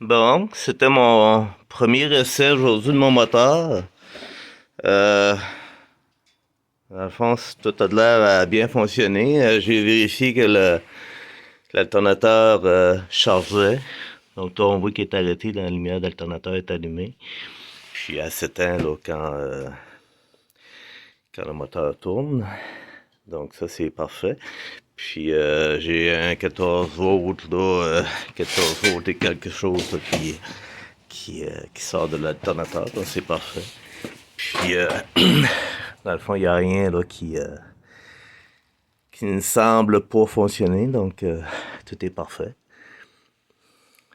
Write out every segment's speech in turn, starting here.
Bon, c'était mon premier essai aujourd'hui de mon moteur. Euh, Dans le fond, tout a de l'air à bien fonctionner. J'ai vérifié que l'alternateur chargeait. Donc, toi, on voit qu'il est arrêté, la lumière d'alternateur est allumée. Puis, elle s'éteint là, quand le moteur tourne. Donc, ça, c'est parfait. Puis, j'ai un 14 volts, là, 14 volts et quelque chose là, qui sort de l'alternateur. Donc, c'est parfait. Puis, dans le fond, il n'y a rien là, qui ne semble pas fonctionner, donc tout est parfait.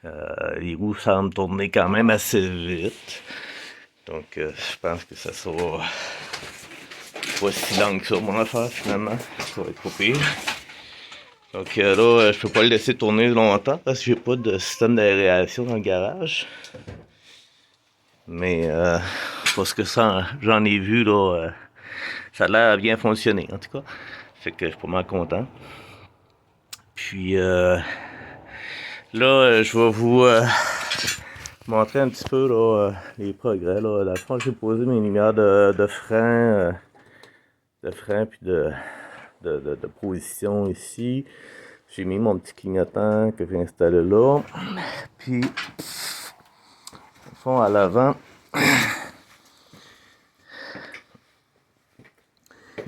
Les roues semblent tourner quand même assez vite, donc je pense que ça sera pas si lent que ça, mon affaire, finalement. Ça va être pas pire. Donc là, je peux pas le laisser tourner longtemps parce que j'ai pas de système d'aération dans le garage. Mais parce que ça, j'en ai vu, là, ça a l'air à bien fonctionner, en tout cas. Fait que je suis pas mal content. Puis là, je vais vous montrer un petit peu là, les progrès. Là. Dans le fond, j'ai posé mes lumières de frein puis de position ici. J'ai mis mon petit clignotant que j'ai installé là. Puis, au fond, à l'avant,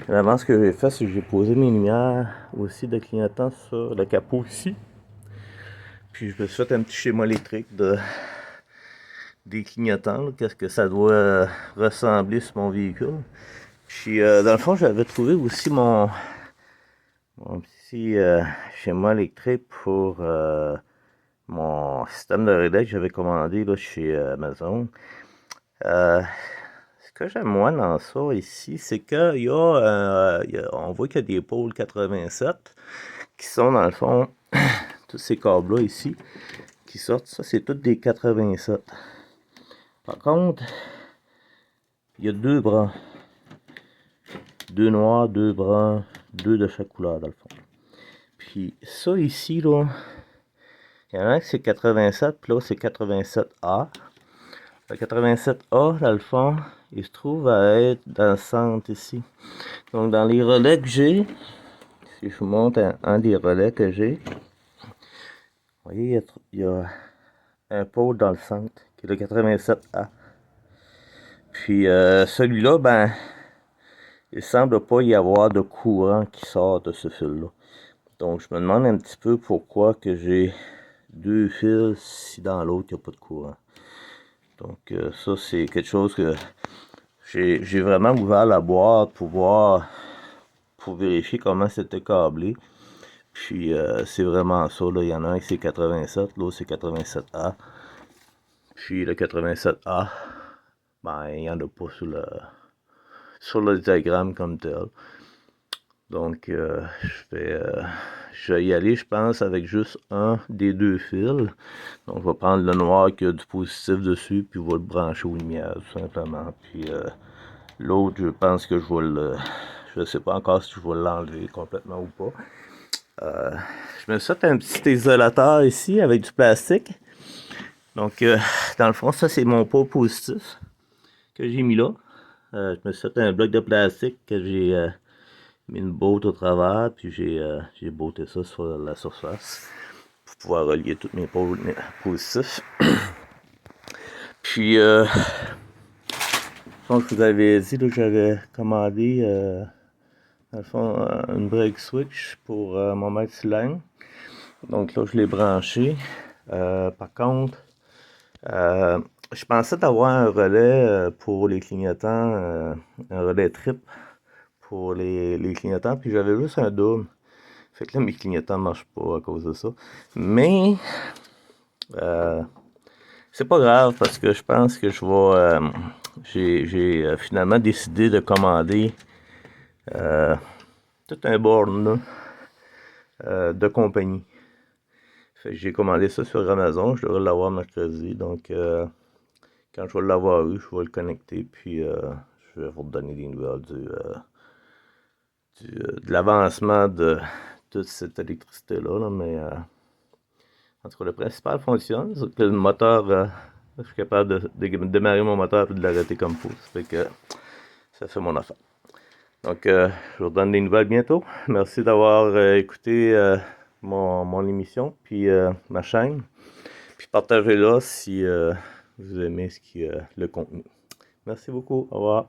ce que j'ai fait, c'est que j'ai posé mes lumières aussi de clignotant sur le capot ici. Puis, je me suis fait un petit schéma électrique des clignotants, qu'est-ce que ça doit ressembler sur mon véhicule. Puis dans le fond, j'avais trouvé aussi mon petit schéma électrique pour mon système de relais que j'avais commandé là, chez Amazon. Ce que j'aime moins dans ça ici, c'est qu'il y a, on voit qu'il y a des pôles 87 qui sont dans le fond, tous ces câbles-là ici, qui sortent, ça c'est tous des 87. Par contre, il y a deux bras. Deux noirs, deux bruns, deux de chaque couleur dans le fond. Puis ça ici, là, il y en a un qui c'est 87, puis là c'est 87A. Le 87A, dans le fond, il se trouve à être dans le centre ici. Donc dans les relais que j'ai, si je vous montre un des relais que j'ai, vous voyez, il y a un pôle dans le centre, qui est le 87A. Puis celui-là, ben, il semble pas y avoir de courant qui sort de ce fil-là. Donc, je me demande un petit peu pourquoi que j'ai deux fils si dans l'autre, il n'y a pas de courant. Donc, ça, c'est quelque chose que j'ai vraiment ouvert la boîte pour voir, pour vérifier comment c'était câblé. Puis, c'est vraiment ça, là. Il y en a un qui c'est 87, l'autre c'est 87A. Puis, le 87A, ben, il n'y en a pas sur le diagramme comme tel. Donc, je vais y aller, je pense, avec juste un des deux fils. Donc, je vais prendre le noir qui a du positif dessus, puis je vais le brancher aux lumières, tout simplement. Puis, l'autre, je pense que je vais je ne sais pas encore si je vais l'enlever complètement ou pas. Je me suis fait un petit isolateur ici avec du plastique. Donc, dans le fond, ça, c'est mon pot positif que j'ai mis là. Je me suis fait un bloc de plastique que j'ai mis une botte au travers, puis j'ai botté ça sur la surface pour pouvoir relier tous mes pôles positifs. Puis, comme je vous avais dit, là, j'avais commandé dans le fond, une brake switch pour mon maître cylindre. Donc là, je l'ai branché. Par contre, je pensais d'avoir un relais pour les clignotants, un relais trip pour les clignotants, puis j'avais juste un double. Fait que là, mes clignotants ne marchent pas à cause de ça. Mais, euh, c'est pas grave parce que je pense que je vais. J'ai finalement décidé de commander tout un borne là, de compagnie. Fait que j'ai commandé ça sur Amazon. Je devrais l'avoir mercredi. Donc, quand je vais l'avoir eu, je vais le connecter. Puis, je vais vous donner des nouvelles de l'avancement de toute cette électricité-là. Là, mais En tout cas, le principal fonctionne, c'est que le moteur, je suis capable de démarrer mon moteur et de l'arrêter comme il faut. Ça fait que ça fait mon affaire. Donc, je vous redonne des nouvelles bientôt. Merci d'avoir écouté mon émission, puis ma chaîne. Puis partagez-la si vous aimez le contenu. Merci beaucoup. Au revoir.